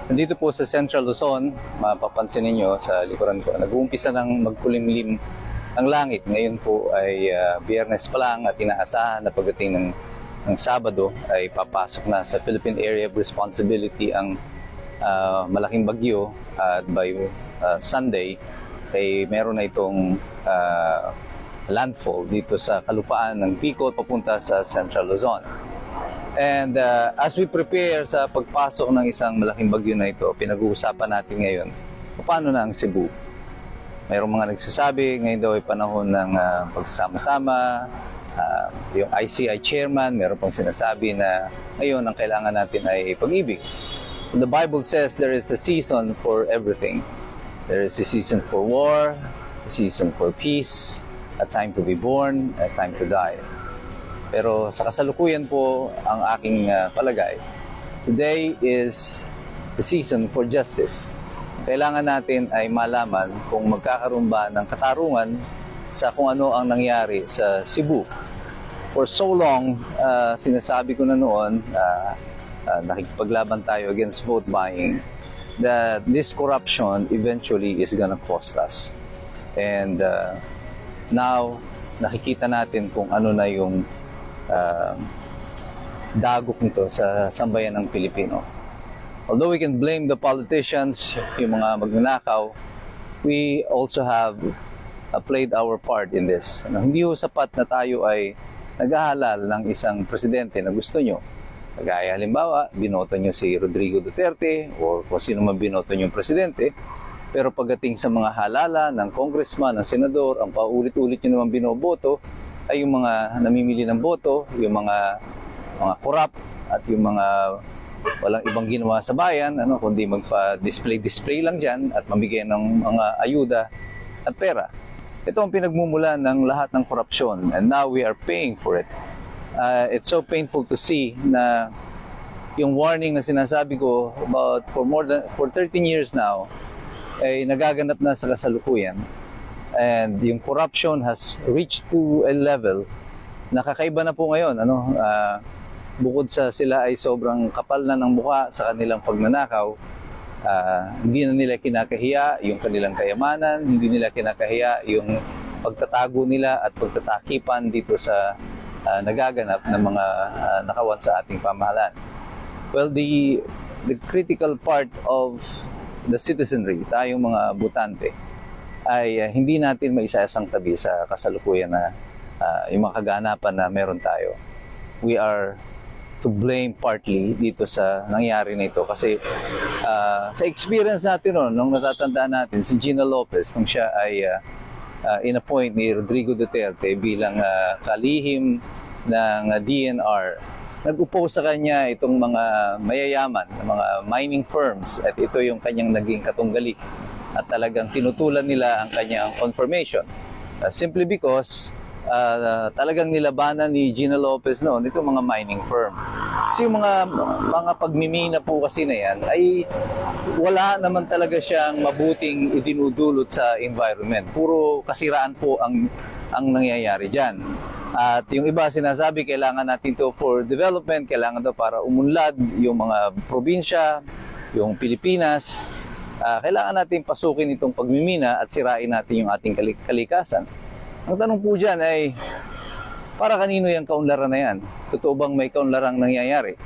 Nandito po sa Central Luzon, mapapansin ninyo sa likuran ko, nag-uumpisa ng magkulimlim ang langit. Ngayon po ay Biyernes pa lang at inaasahan na pagdating ng Sabado ay papasok na sa Philippine Area of Responsibility ang malaking bagyo at by Sunday ay meron na itong landfall dito sa kalupaan ng Bicol papunta sa Central Luzon. And as we prepare sa pagpasok ng isang malaking bagyo na ito, pinag-uusapan natin ngayon paano na ang Cebu. Mayroong mga nagsasabi ngayon daw ay panahon ng pagsama-sama. Yung ICI chairman, mayroon pang sinasabi na ngayon ang kailangan natin ay pag-ibig. The Bible says there is a season for everything. There is a season for war, a season for peace, a time to be born, a time to die. Pero sa kasalukuyan po ang aking palagay, today is the season for justice. Kailangan natin ay malaman kung magkakaroon ba ng katarungan sa kung ano ang nangyari sa Cebu. For so long, sinasabi ko na noon, nakikipaglaban tayo against vote buying, that this corruption eventually is gonna cost us. And now, nakikita natin kung ano na yung dagok nito sa sambayan ng Pilipino. Although we can blame the politicians, yung mga magnanakaw, we also have played our part in this. Hindi ho sapat na tayo ay naghahalal ng isang presidente na gusto nyo. Kagaya halimbawa, binoto nyo si Rodrigo Duterte o kung sino man binoto nyo yung presidente, pero pagdating sa mga halala ng congressman, ng senador, ang paulit-ulit nyo naman binoboto, ay yung mga namimili ng boto, yung mga corrupt at yung mga walang ibang ginawa sa bayan, kundi magpa-display lang dyan at mamigay ng mga ayuda at pera. Ito ang pinagmumulan ng lahat ng korupsyon, and now we are paying for it. It's so painful to see na yung warning na sinasabi ko for 13 years now ay nagaganap na sa kasalukuyan. And yung corruption has reached to a level na kakaiba na po ngayon. Bukod sa sila ay sobrang kapal na ng mukha sa kanilang pagnanakaw, hindi na nila kinakahiya yung kanilang kayamanan, hindi nila kinakahiya yung pagtatago nila at pagtatakipan dito sa nagaganap ng mga nakawan sa ating pamahalaan. Well, the critical part of the citizenry, tayong mga botante, ay hindi natin maisasang tabi sa kasalukuyan na yung mga kaganapan na meron tayo. We are to blame partly dito sa nangyari na ito kasi sa experience natin nung natatandaan natin si Gina Lopez nung siya ay in-appoint ni Rodrigo Duterte bilang kalihim ng DNR, nag-upo sa kanya itong mga mayayaman, mga mining firms at ito yung kanyang naging katunggali. At talagang tinutulan nila ang kanyang confirmation. Simply because talagang nilabanan ni Gina Lopez noon itong mga mining firm. So yung mga pagmimina po kasi na yan ay wala naman talaga siyang mabuting idinudulot sa environment. Puro kasiraan po ang nangyayari dyan. At yung iba sinasabi kailangan natin to for development, kailangan to para umunlad yung mga probinsya, yung Pilipinas. Kailangan natin pasukin itong pagmimina at sirain natin yung ating kalikasan. Ang tanong po dyan ay, para kanino yung kaunlaran na yan? Totoo bang may kaunlarang nangyayari?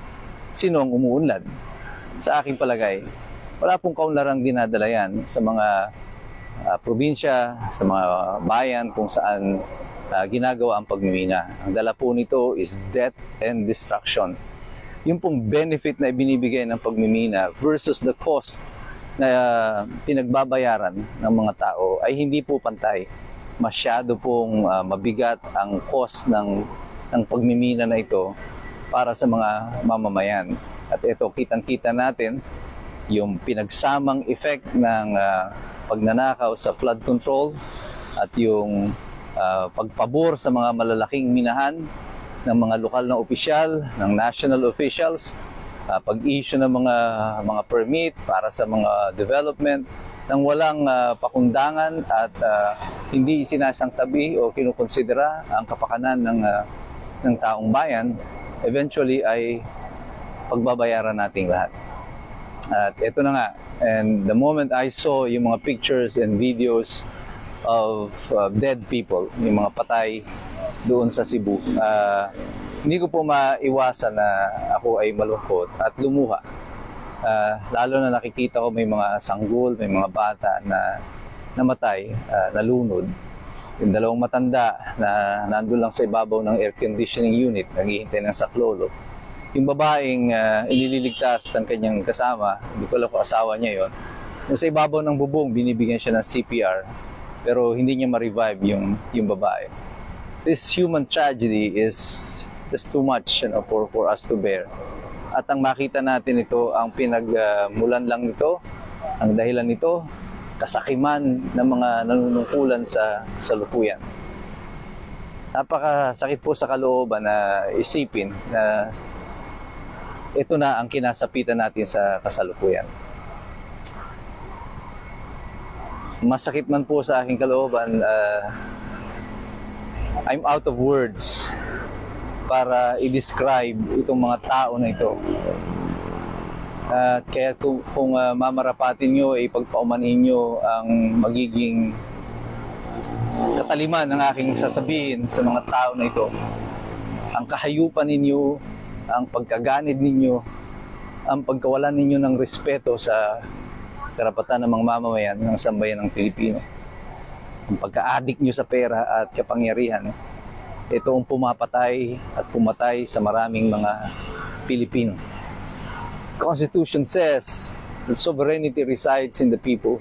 Sino ang umuunlad? Sa aking palagay, wala pong kaunlarang dinadala yan sa mga probinsya, sa mga bayan kung saan ginagawa ang pagmimina. Ang dala po nito is death and destruction. Yung pong benefit na ibinibigay ng pagmimina versus the cost na pinagbabayaran ng mga tao ay hindi po pantay. Masyado pong mabigat ang cost ng pagmimina na ito para sa mga mamamayan. At ito, kitang-kita natin yung pinagsamang effect ng pagnanakaw sa flood control at yung pagpabor sa mga malalaking minahan ng mga lokal na opisyal, ng national officials, pag-issue ng mga permit para sa mga development nang walang pakundangan at hindi sinasangtabi o kinukonsidera ang kapakanan ng taong bayan, eventually ay pagbabayaran nating lahat. At ito na nga, and the moment I saw yung mga pictures and videos of dead people, yung mga patay doon sa Cebu, hindi ko po maiwasan na ako ay malungkot at lumuha. Lalo na nakikita ko may mga sanggol, may mga bata na namatay, nalunod. Yung dalawang matanda na nandun lang sa ibabaw ng air conditioning unit, naghihintay ng saklolo. Yung babaeng iniligtas ng kanyang kasama, hindi ko alam kung asawa niya yon. Yung sa ibabaw ng bubong, binibigyan siya ng CPR, pero hindi niya ma-revive yung babae. This human tragedy is just too much, you know, for us to bear. At ang makita natin ito, ang pinagmulan lang nito, ang dahilan nito, kasakiman ng mga nanunungkulan sa lupuyan. Napakasakit po sa kalooban na isipin na ito na ang kinasapitan natin sa kasalukuyan. Masakit man po sa aking kalooban, I'm out of words para i-describe itong mga tao na ito. Kaya kung mamarapatin nyo, ipagpaumanhin nyo ang magiging kataliman ng aking sasabihin sa mga tao na ito. Ang kahayupan ninyo, ang pagkaganid ninyo, ang pagkawalan ninyo ng respeto sa karapatan ng mga mamamayan ng sambayan ng Pilipino. Ang pagka-addict nyo sa pera at kapangyarihan, ito ang pumapatay at pumatay sa maraming mga Pilipino. Constitution says that sovereignty resides in the people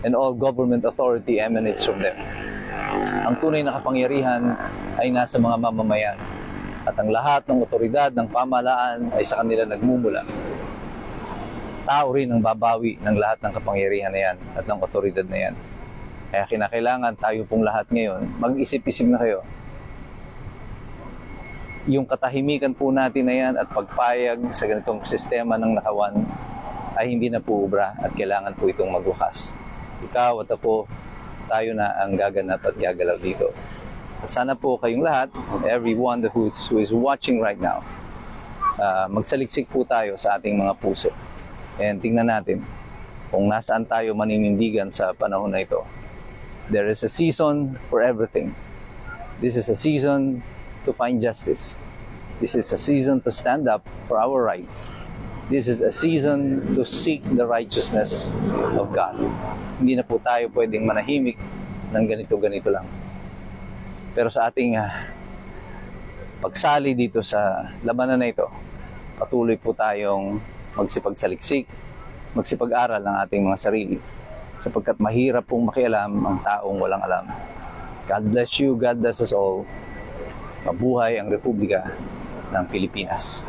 and all government authority emanates from them. Ang tunay na kapangyarihan ay nasa mga mamamayan at ang lahat ng otoridad ng pamahalaan ay sa kanila nagmumula. Tao rin ang babawi ng lahat ng kapangyarihan na yan at ng otoridad na yan. Kaya kinakailangan tayo pong lahat ngayon, mag-isip-isip na kayo. Yung katahimikan po natin na yan at pagpayag sa ganitong sistema ng nakawan ay hindi na po ubra at kailangan po itong magwakas. Ikaw at ako, tayo na ang gaganap at gagalaw dito. At sana po kayong lahat, everyone who is watching right now, magsaliksik po tayo sa ating mga puso. And tingnan natin kung nasaan tayo maninindigan sa panahon na ito. There is a season for everything. This is a season to find justice. This is a season to stand up for our rights. This is a season to seek the righteousness of God. Hindi na po tayo pwedeng manahimik ng ganito-ganito lang. Pero sa ating pagsali dito sa labanan na ito, patuloy po tayong magsipagsaliksik, magsipag-aral ng ating mga sarili, sapagkat mahirap pong makialam ang taong walang alam. God bless you, God bless us all. Mabuhay ang Republika ng Pilipinas.